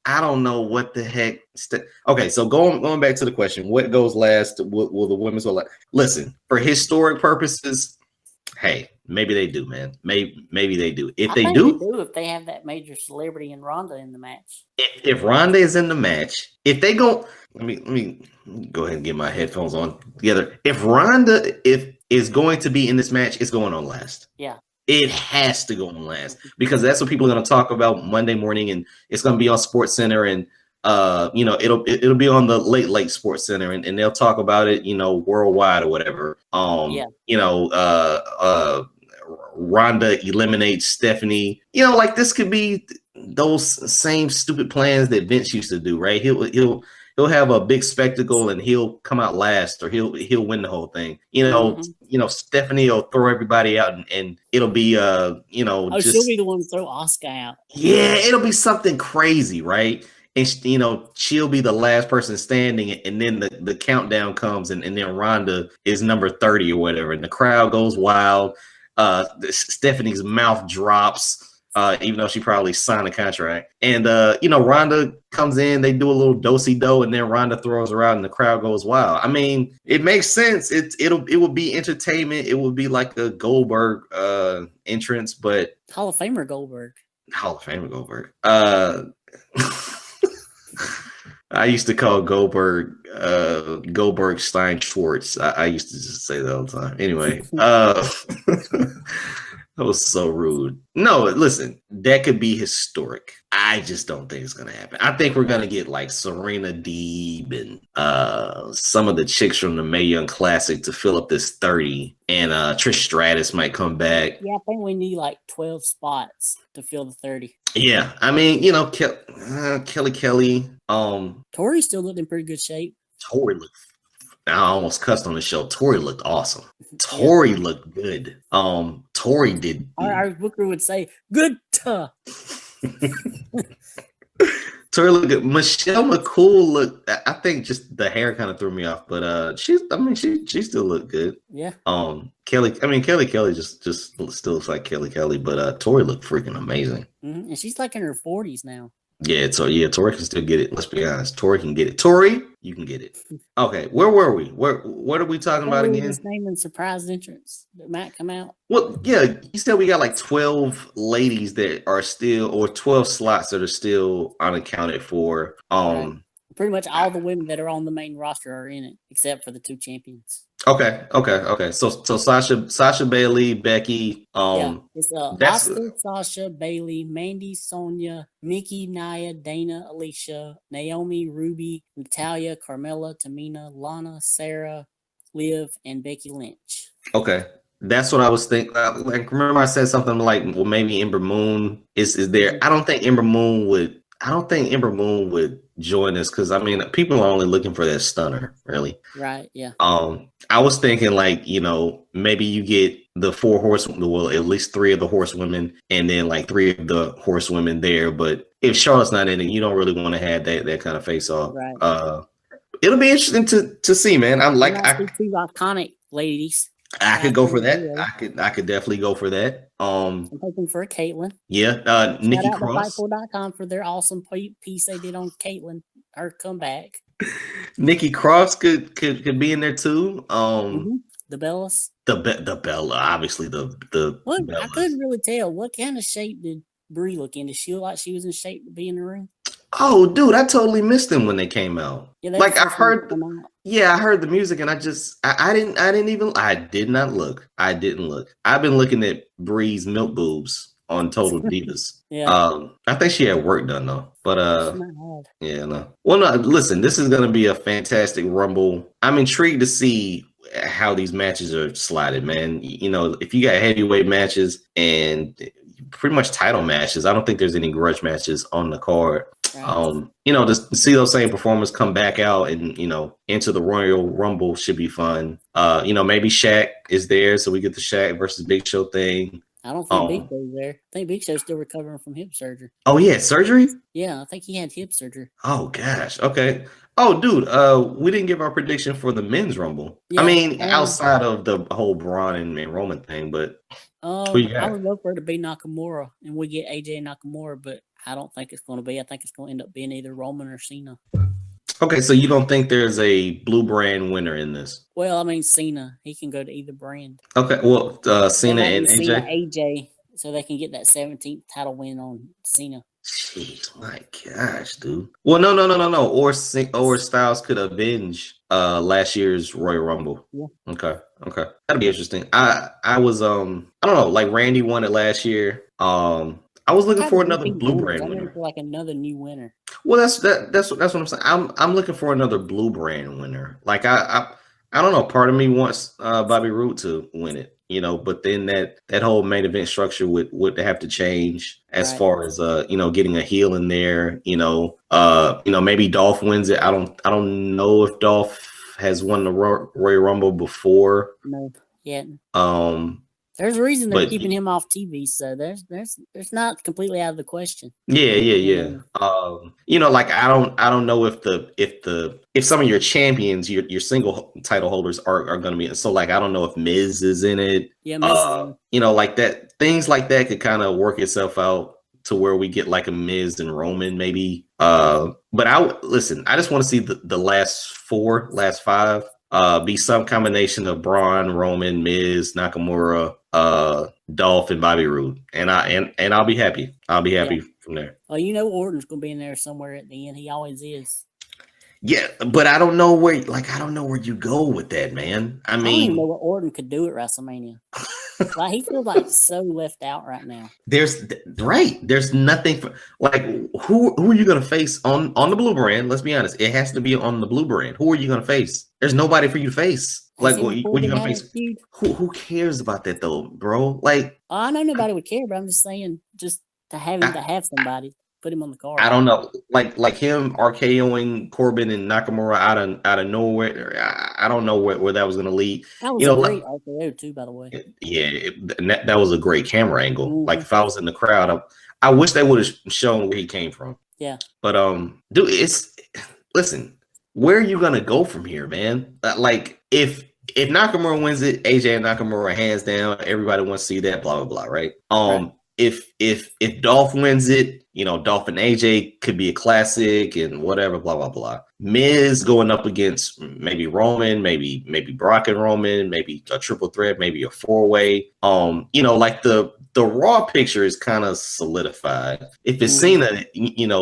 I don't know what the heck. Okay, so going back to the question, what goes last? Will the women's go last? Listen, for historic purposes, hey, maybe they do, man. Maybe they do. If they do,
if they have that major celebrity and Ronda in the match.
If Ronda is in the match, if they go, let me go ahead and get my headphones on together. If Ronda is going to be in this match, it's going on last.
Yeah.
It has to go on last because that's what people are going to talk about Monday morning, and it's going to be on Sports Center, and it'll be on the late Sports Center, and they'll talk about it, worldwide or whatever. Ronda eliminates Stephanie. Like this could be those same stupid plans that Vince used to do, right? He'll have a big spectacle and he'll come out last, or he'll win the whole thing. Stephanie will throw everybody out, and it'll be
she'll be the one to throw Asuka out.
Yeah, it'll be something crazy, right? And she'll be the last person standing, and then the countdown comes, and then Ronda is number 30 or whatever, and the crowd goes wild. Stephanie's mouth drops. Even though she probably signed a contract. And, Ronda comes in, they do a little do-si-do, and then Ronda throws her out and the crowd goes wild. I mean, it makes sense. It will be entertainment. It will be like a Goldberg entrance, but
Hall of Famer Goldberg.
I used to call Goldberg Stein Schwartz. I used to just say that all the time. Anyway, that was so rude. No, listen, that could be historic. I just don't think it's gonna happen. I think we're gonna get like Serena Deeb and some of the chicks from the Mae Young Classic to fill up this 30, and Trish Stratus might come back.
Yeah, I think we need like 12 spots to fill the 30.
Yeah, I mean, Kelly.
Tori still looked in pretty good shape.
Tori looked. I almost cussed on the show. Tori looked awesome. Tori looked good. Tori did.
Our booker would say, "Good."
Tori looked good. Michelle McCool looked. I think just the hair kind of threw me off, but she still looked good.
Yeah.
Kelly just still looks like Kelly, but Tori looked freaking amazing.
Mm-hmm. And she's like in her 40s now.
Yeah, Tori can still get it. Let's be honest. Tori can get it. Tori, you can get it. Okay, where were we? What are we talking about again?
Just naming surprise entrance that might come out.
Well, yeah, you said we got like 12 ladies that are still, or 12 slots that are still unaccounted for.
Right. Pretty much all the women that are on the main roster are in it, except for the 2 champions.
Okay. So Sasha Bailey, Becky.
It's Asuka, Sasha, Bailey, Mandy, Sonya, Nikki, Nia, Dana, Alicia, Naomi, Ruby, Natalia, Carmella, Tamina, Lana, Sarah, Liv, and Becky Lynch.
Okay. That's what I was thinking. Like, remember I said something like, well, maybe Ember Moon is there. I don't think Ember Moon would join us, because I mean, people are only looking for that stunner, really.
Right. Yeah.
I was thinking like, maybe you get the 4 horsewomen, well, at least 3 of the horsewomen, and then like 3 of the horsewomen there. But if Charlotte's not in it, you don't really want to have that kind of face off.
Right.
It'll be interesting to see, man. I'm like,
I see 2 iconic ladies.
I could go for that. I could definitely go for that.
I'm hoping for a Caitlyn.
Yeah, Nikki
Shout out
Cross.
to Fightful.com for their awesome piece they did on Caitlyn, her comeback.
Nikki Cross could be in there too.
The Bellas.
The Bella, obviously the.
What?
Bellas.
I couldn't really tell. What kind of shape did Brie look in? Did she look like she was in shape to be in the ring?
Oh, dude, I totally missed them when they came out.
Yeah,
like I heard the music, and I didn't look. I've been looking at Bree's milk boobs on Total Divas.
Yeah.
I think she had work done though. But yeah, no. Well, no, listen, this is gonna be a fantastic Rumble. I'm intrigued to see how these matches are slotted, man. If you got heavyweight matches and pretty much title matches, I don't think there's any grudge matches on the card. Right. To see those same performers come back out and into the Royal Rumble should be fun. Maybe Shaq is there, so we get the Shaq versus Big Show thing.
I don't think Big Show's there. I think Big Show's still recovering from hip surgery.
Oh, he had surgery?
Yeah, I think he had hip surgery.
Oh gosh. Okay. Oh, dude. We didn't give our prediction for the men's Rumble. Yeah, I mean, outside of the whole Braun and Roman thing, but
I would love for it to be Nakamura, and we get AJ Nakamura, but I don't think it's going to be. I think it's going to end up being either Roman or Cena.
Okay, so you don't think there's a blue brand winner in this?
Well, I mean, Cena. He can go to either brand.
Okay, well, Cena and AJ?
Cena, AJ, so they can get that 17th title win on Cena.
Jeez, my gosh, dude. Well, no. Or Styles could avenge last year's Royal Rumble.
Yeah.
Okay. That'd be interesting. I was I don't know, like Randy won it last year. I was looking for another blue brand winner.
Like another new winner.
Well, that's what I'm saying. I'm looking for another blue brand winner. Like I don't know. Part of me wants Bobby Roode to win it, but then that whole main event structure would have to change. as far as getting a heel in there. Maybe Dolph wins it. I don't know if Dolph has won the Royal Rumble before.
Nope. Yeah.
There's
a reason they're keeping him off TV, so there's not completely out of the question.
Yeah. I don't know if some of your champions, your single title holders are going to be. So I don't know if Miz is in it.
Yeah, Miz.
Like that. Things like that could kind of work itself out to where we get like a Miz and Roman maybe. But I just want to see the last five. Be some combination of Braun, Roman, Miz, Nakamura, Dolph, and Bobby Roode, and I'll be happy. I'll be happy from there.
Well, Orton's gonna be in there somewhere at the end. He always is.
Yeah, but I don't know where you go with that, man. I
don't even know what Orton could do at WrestleMania. He feels like so left out right now.
There's nothing for who are you gonna face on the blue brand? Let's be honest, it has to be on the blue brand. Who are you gonna face? There's nobody for you to face. What are you gonna face? Who cares about that though, bro?
I know nobody would care, but I'm just saying, just to have him to have somebody. Put him on the card.
I don't know, like him RKOing Corbin and Nakamura out of nowhere. I don't know where that was going to lead.
That was a great RKO too, by the way.
Yeah, that was a great camera angle. Mm-hmm. If I was in the crowd, I wish they would have shown where he came from.
Yeah,
but dude, listen, where are you going to go from here, man? If Nakamura wins it, AJ and Nakamura hands down. Everybody wants to see that. Blah blah blah. Right.
Right.
If Dolph wins it, Dolph and AJ could be a classic and whatever, blah blah blah. Miz going up against maybe Roman, maybe Brock and Roman, maybe a triple threat, maybe a 4-way. The Raw picture is kind of solidified. If it's Cena,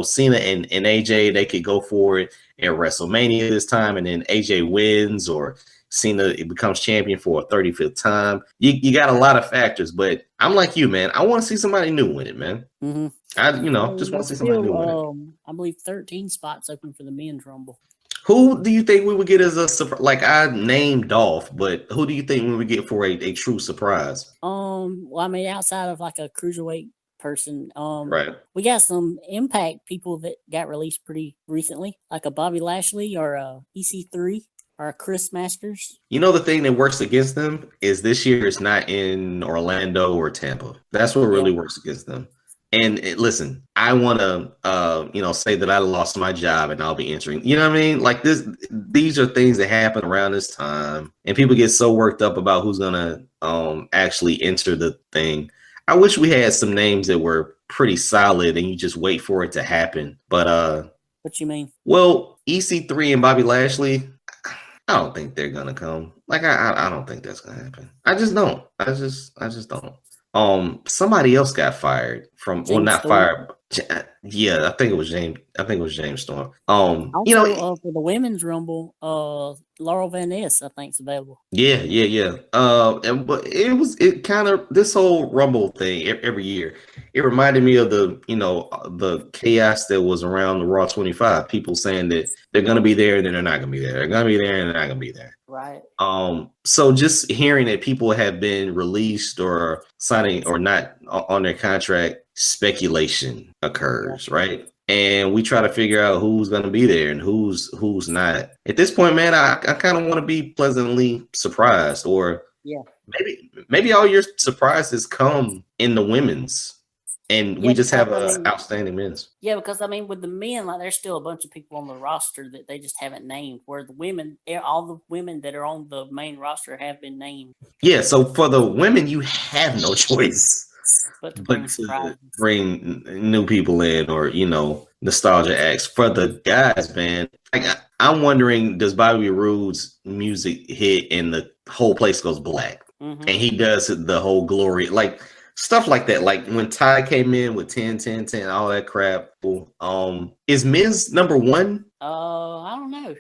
Cena and AJ, they could go for it at WrestleMania this time, and then AJ wins or Cena becomes champion for a 35th time. You got a lot of factors, but I'm like you, man. I want to see somebody new win it, man.
Mm-hmm.
I just want to see somebody new win it.
I believe 13 spots open for the men's rumble.
Who do you think we would get as a surprise? I named Dolph, but who do you think we would get for a true surprise?
Outside of a cruiserweight person,
right?
We got some Impact people that got released pretty recently, like a Bobby Lashley or a EC3. Or Chris Masters.
The thing that works against them is this year it's not in Orlando or Tampa. That's what really works against them. And listen, I want to, say that I lost my job and I'll be entering. You know what I mean? These are things that happen around this time, and people get so worked up about who's gonna actually enter the thing. I wish we had some names that were pretty solid and you just wait for it to happen. But
what you mean?
Well, EC3 and Bobby Lashley, I don't think they're gonna come. I don't think that's gonna happen. I just don't. I just don't. Somebody else got fired from.
James
not
Storm.
fired. Yeah, I think it was James. James Storm.
Also, for the women's rumble, Laurel Van Ness, I think, is available.
Yeah. But it kind of, this whole rumble thing every year. It reminded me of the chaos that was around the Raw 25. People saying that they're gonna be there and then they're not gonna be there. They're gonna be there and they're not gonna be there.
Right.
So just hearing that people have been released or signing or not on their contract, speculation occurs, right? And we try to figure out who's going to be there and who's not. At this point, man, I kind of want to be pleasantly surprised, or maybe all your surprises come in the women's. And we just have outstanding men's.
Yeah, because with the men, there's still a bunch of people on the roster that they just haven't named. Where the women, all the women that are on the main roster have been named.
Yeah, so for the women, you have no choice
but to
bring new people in, or nostalgia acts. For the guys, man, I'm wondering, does Bobby Roode's music hit and the whole place goes black, and he does the whole glory stuff like that, like when Ty came in with 10, 10, 10, all that crap. Is Miz number one?
I don't know.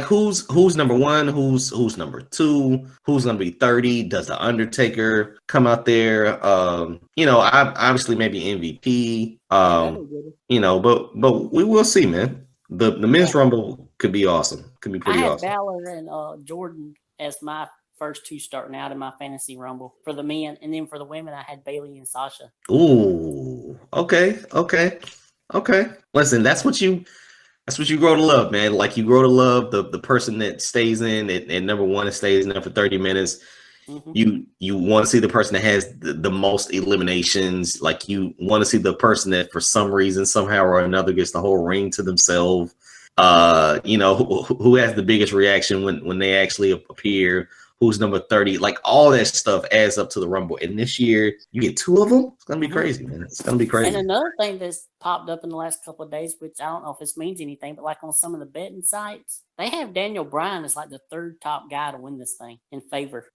Who's number one? Who's number two? Who's gonna be 30? Does the Undertaker come out there? I obviously maybe MVP. But we will see, man. The men's rumble could be awesome. Could be pretty awesome.
Balor and Jordan as my first two starting out in my fantasy rumble for the men, and then for the women, I had Bailey and Sasha.
Ooh, Okay. Listen, that's what you grow to love, man. Like you grow to love the person that stays in at number one and stays in there for 30 minutes.
Mm-hmm.
You want to see the person that has the most eliminations. Like you want to see the person that for some reason, somehow or another, gets the whole ring to themselves. Who has the biggest reaction when they actually appear, who's number 30, like all that stuff adds up to the Rumble. And this year you get two of them. It's gonna be crazy, man. It's gonna be crazy.
And another thing that's popped up in the last couple of days, which I don't know if this means anything, but like on some of the betting sites, they have Daniel Bryan as like the third top guy to win this thing in favor.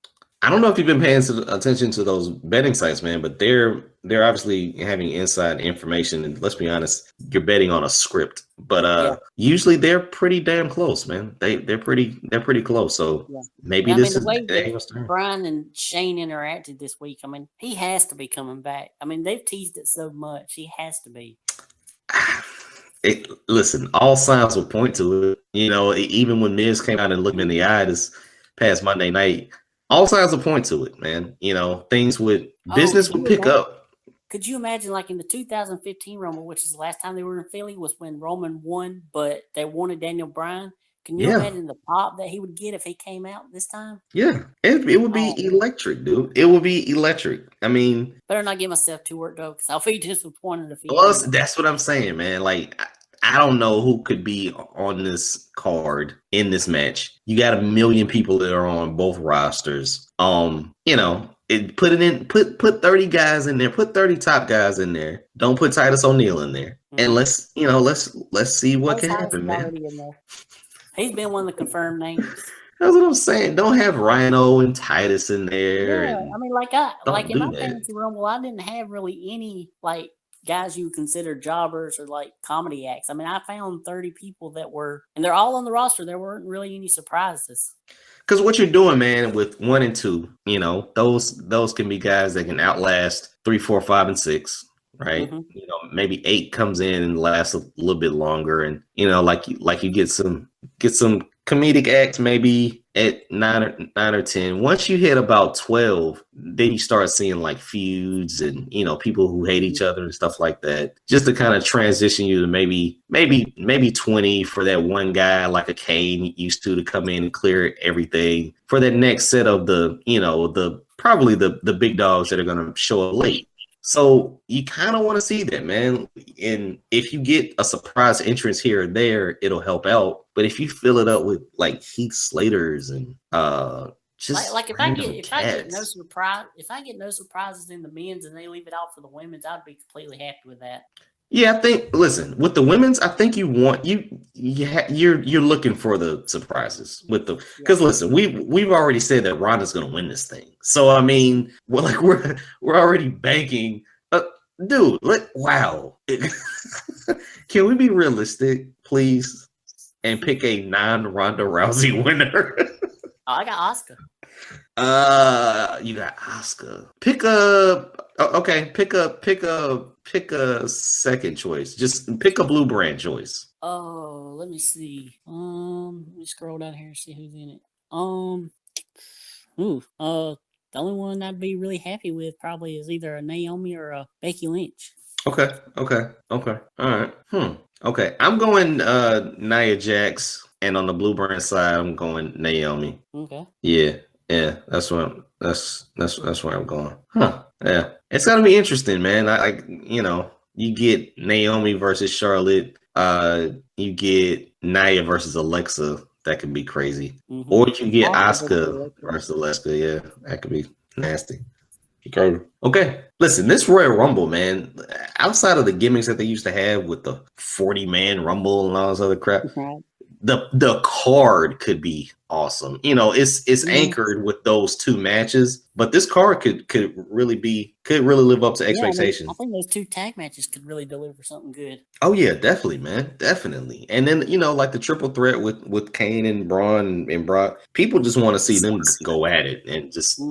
I don't know if you've been paying attention to those betting sites, man, but they're obviously having inside information. And let's be honest, you're betting on a script, but usually they're pretty damn close, man. They're pretty close. So maybe this is
the way Bryan and Shane interacted this week. I mean, he has to be coming back. I mean, they've teased it so much. He has to be.
Listen, all signs will point to it. You know, even when Miz came out and looked him in the eye this past Monday night. All signs will point to it, man. You know, things would business would pick up.
Could you imagine, like in the 2015 Rumble, which is the last time they were in Philly, was when Roman won, but they wanted Daniel Bryan? Can you imagine the pop that he would get if he came out this time?
Yeah, it would be electric, dude. It would be electric. I mean,
better not get myself too worked up because I'll be disappointed if he.
Plus, that's what I'm saying, man. Like, I don't know who could be on this card in this match. You got a million people that are on both rosters. Put 30 guys in there. Put 30 top guys in there. Don't put Titus O'Neil in there. And let's see what can happen, man.
He's been one of the confirmed names.
That's what I'm saying. Don't have Rhino and Titus in there.
Yeah, I mean, in my fantasy Rumble, I didn't have really any like guys you consider jobbers or like comedy acts. I mean, I found 30 people that were, and they're all on the roster. There weren't really any surprises.
Because what you're doing, man, with 1 and 2, those can be guys that can outlast 3, 4, 5, and 6, right? Mm-hmm. Maybe 8 comes in and lasts a little bit longer, and you get some comedic acts maybe at 9 or 10. Once you hit about 12, then you start seeing like feuds and people who hate each other and stuff like that. Just to kind of transition you to maybe 20 for that one guy like a Kane used to come in and clear everything for that next set of probably the big dogs that are going to show up late. So you kind of want to see that, man. And if you get a surprise entrance here or there, it'll help out. But if you fill it up with like Heath Slaters and just
if I get no surprises in the men's and they leave it out for the women's, I'd be completely happy with that.
Yeah, listen, with the women's, I think you're looking for the surprises because listen, we've already said that Ronda's going to win this thing. So I mean, we're already banking, dude. Wow, can we be realistic, please, and pick a non-Ronda Rousey winner?
I got Asuka.
You got Asuka. Pick a second choice. Just pick a blue brand choice.
Oh, let me see. Let me scroll down here and see who's in it. The only one I'd be really happy with probably is either a Naomi or a Becky Lynch.
Okay. All right. Okay. I'm going Nia Jax, and on the blue brand side, I'm going Naomi.
Okay.
Yeah. That's where I'm going. Huh. Yeah. It's gonna be interesting, man. You get Naomi versus Charlotte. You get Nia versus Alexa. That could be crazy. Mm-hmm. Or you get Asuka versus Alexa. Yeah, that could be nasty. Okay. Listen, this Royal Rumble, man, outside of the gimmicks that they used to have with the 40-man Rumble and all this other crap, the card could be awesome. It's anchored with those 2 matches, but this card could really live up to expectations.
I think those 2 tag matches could really deliver something good.
Oh yeah, definitely, man, definitely. And then like the triple threat with Kane and Braun and Brock, people just want to see them go at it and just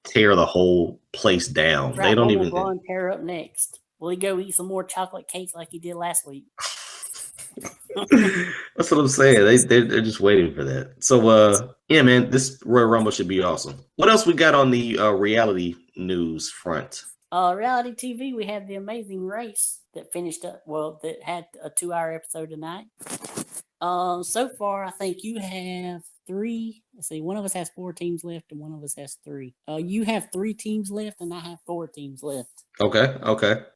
tear the whole place down. Right, they don't even
Braun tear up next. Will he go eat some more chocolate cakes like he did last week?
That's what I'm saying. They're just waiting for that. So yeah, man, this Royal Rumble should be awesome. What else we got on the reality news front?
Reality TV, we had The Amazing Race that finished up. Well, that had a 2-hour episode tonight. So far, I think you have 3. Let's see, one of us has 4 teams left, and one of us has 3. You have 3 teams left, and I have 4 teams left.
Okay.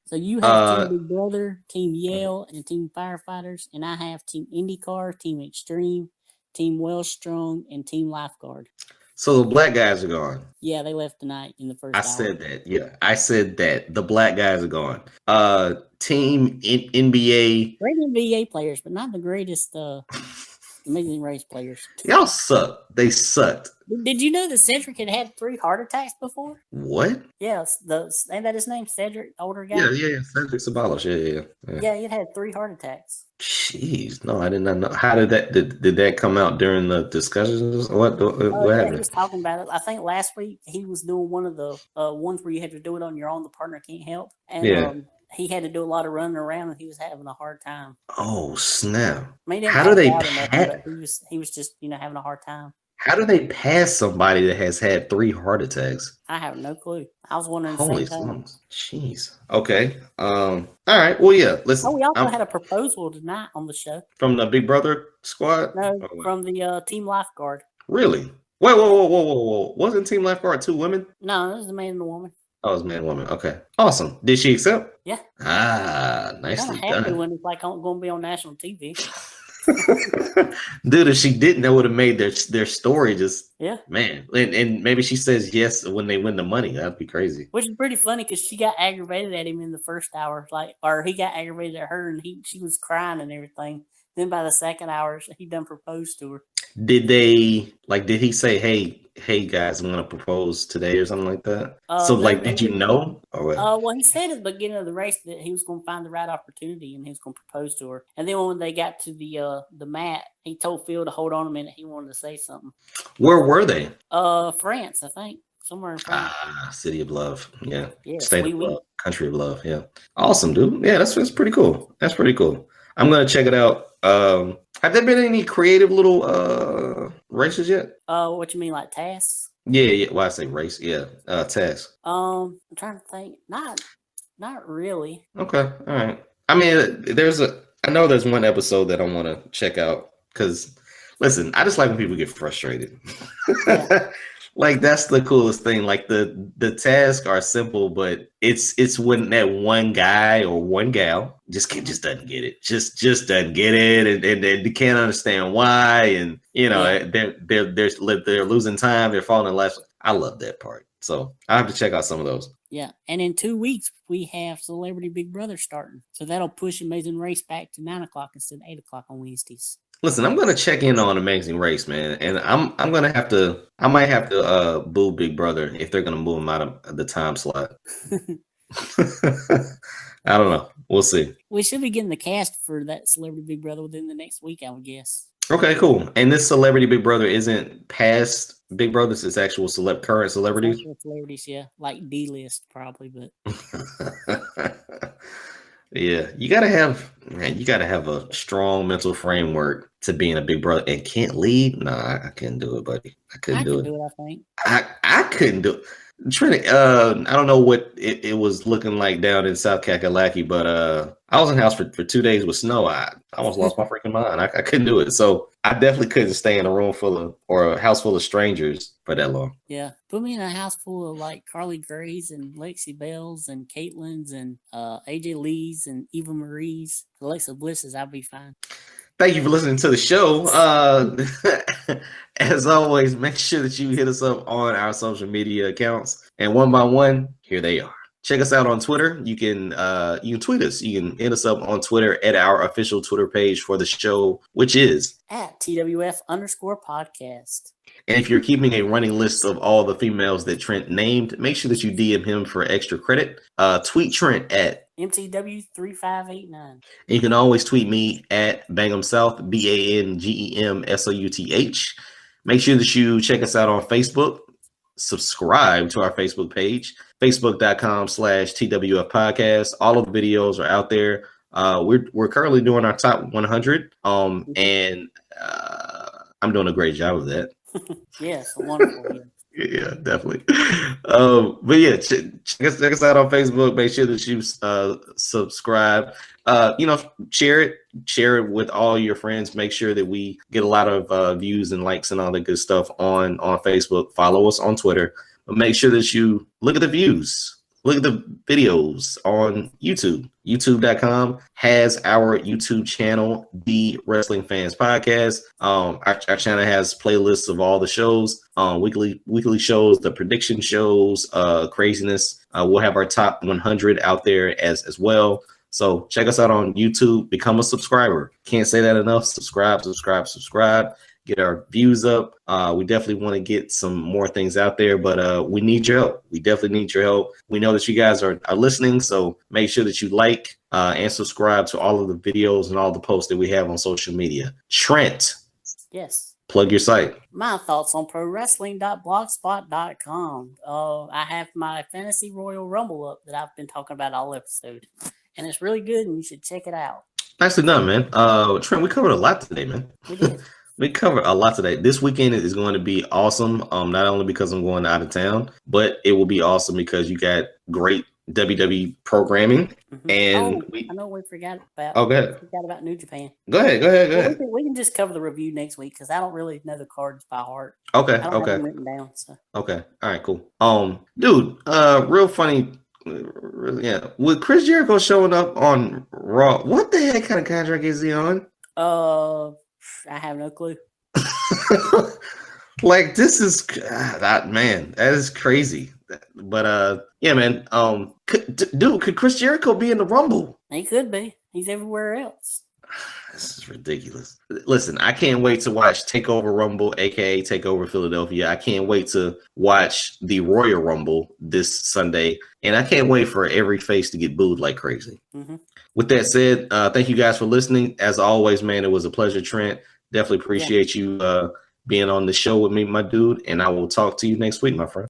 So you have Team Big Brother, Team Yale, and Team Firefighters, and I have Team IndyCar, Team Extreme, Team Wellstrong, and Team Lifeguard.
So the black guys are gone.
Yeah, they left tonight in the first
I
hour.
said that. Yeah, I said that. The black guys are gone. Team NBA.
Great NBA players, but not the greatest Amazing Race players.
Y'all suck. They sucked.
Did you know that Cedric had 3 heart attacks before?
What?
Yes, ain't that his name? Cedric, older guy?
Yeah. Cedric Sabalos. Yeah.
Yeah, he had 3 heart attacks.
Jeez, no, I did not know. How did that did that come out during the discussions? What happened?
He was talking about it. I think last week he was doing one of the ones where you had to do it on your own. The partner can't help, and he had to do a lot of running around, and he was having a hard time.
Oh snap!
I mean,
how do they
he was just having a hard time.
How do they pass somebody that has had 3 heart attacks?
I have no clue. I was wondering.
Holy smokes! Jeez. Okay. All right. Well, yeah. Listen.
We also had a proposal tonight on the show
from the Big Brother squad.
No, from the Team Lifeguard.
Really? Wait, whoa! Wasn't Team Lifeguard 2 women?
No, it was a man and a woman.
Oh, it was man and woman. Okay. Awesome. Did she accept?
Yeah.
Nicely done.
Happy when it's like going to be on national TV.
Dude, if she didn't, that would have made their story just man. And maybe she says yes when they win the money. That'd be crazy.
Which is pretty funny because she got aggravated at him in the first hour, or he got aggravated at her, and she was crying and everything. Then by the second hour, he done proposed to her.
Did he say, hey guys, I'm gonna propose today or something like that? Did you know? Or what?
Well, he said at the beginning of the race that he was gonna find the right opportunity and he was gonna propose to her. And then when they got to the mat, he told Phil to hold on a minute. He wanted to say something.
Where were they?
France, I think. Somewhere in France.
City of Love. Yeah.
State
of Love. Country of Love. Yeah. Awesome, dude. Yeah, that's pretty cool. That's pretty cool. I'm gonna check it out. Have there been any creative little races yet?
What you mean, like tasks?
Yeah. Well, I say race. Yeah, tasks.
I'm trying to think. Not really.
Okay. All right. I mean, I know there's one episode that I want to check out because, listen, I just like when people get frustrated. Yeah. Like that's the coolest thing. Like the tasks are simple, but it's when that one guy or one gal just doesn't get it. Just doesn't get it, and they can't understand why, and they're losing time. They're falling in life. I love that part. So I have to check out some of those.
Yeah, and in 2 weeks we have Celebrity Big Brother starting, so that'll push Amazing Race back to 9:00 instead of 8:00 on Wednesdays.
Listen, I'm gonna check in on Amazing Race, man, and I might have to boo Big Brother if they're gonna move him out of the time slot. I don't know. We'll see.
We should be getting the cast for that Celebrity Big Brother within the next week, I would guess.
Okay, cool. And this Celebrity Big Brother isn't past Big Brothers; it's actual current celebrities.
Actual celebrities, yeah, like D-list probably, but.
Yeah, you gotta have a strong mental framework to be in a Big Brother and can't lead. Nah, I couldn't do it, buddy. I couldn't do it.
I think
I couldn't do it. Trent, I don't know what it was looking like down in South Kakalaki, but I was in the house for 2 days with snow. I almost lost my freaking mind. I couldn't do it. So I definitely couldn't stay in a room or a house full of strangers for that long.
Yeah. Put me in a house full of like Carly Grays and Lexi Bells and Caitlin's and AJ Lee's and Eva Marie's, Alexa Bliss's, I'll be fine.
Thank you for listening to the show. As always, make sure that you hit us up on our social media accounts. And one by one, here they are. Check us out on Twitter. You can tweet us. You can hit us up on Twitter at our official Twitter page for the show, which is
at TWF_podcast.
And if you're keeping a running list of all the females that Trent named, make sure that you DM him for extra credit. Tweet Trent at
MTW3589.
And you can always tweet me at BangEm South, BANGEMSOUTH. Make sure that you check us out on Facebook. Subscribe to our Facebook page, facebook.com/TWF podcast. All of the videos are out there. We're currently doing our top 100. And I'm doing a great job of that.
Yes, wonderful.
Yeah, definitely. But yeah, check us out on Facebook. Make sure that you subscribe. Share it with all your friends. Make sure that we get a lot of views and likes and all that good stuff on Facebook. Follow us on Twitter. But make sure that you look at the views. Look at the videos on YouTube. YouTube.com has our YouTube channel, The Wrestling Fans Podcast. Our channel has playlists of all the shows, weekly shows, the prediction shows, craziness. We'll have our top 100 out there as well. So check us out on YouTube. Become a subscriber. Can't say that enough. Subscribe. Get our views up. We definitely want to get some more things out there, but we need your help. We definitely need your help. We know that you guys are listening, so make sure that you like and subscribe to all of the videos and all the posts that we have on social media. Trent.
Yes.
Plug your site.
My thoughts on prowrestling.blogspot.com. I have my Fantasy Royal Rumble up that I've been talking about all episode, and it's really good, and you should check it out.
Nicely done, man. Trent, we covered a lot today, man.
We did.
We covered a lot today. This weekend is going to be awesome. Not only because I'm going out of town, but it will be awesome because you got great WWE programming.
Mm-hmm.
And
I know we forgot about.
Oh, go ahead.
We forgot about New Japan.
Go ahead.
We can just cover the review next week because I don't really know the cards by heart.
Okay.
I don't have them written down. So.
Okay. All right. Cool. Dude. Real funny. Yeah. With Chris Jericho showing up on Raw, what the heck kind of contract is he on?
I have no clue.
Like, this is that is crazy. But yeah, man. Could Chris Jericho be in the Rumble?
He could be. He's everywhere else.
This is ridiculous. Listen, I can't wait to watch TakeOver Rumble, aka TakeOver Philadelphia. I can't wait to watch the Royal Rumble this Sunday, and I can't wait for every face to get booed like crazy. Mm-hmm. With that said, thank you guys for listening. As always, man, it was a pleasure, Trent. Definitely appreciate you being on the show with me, my dude, and I will talk to you next week, my friend.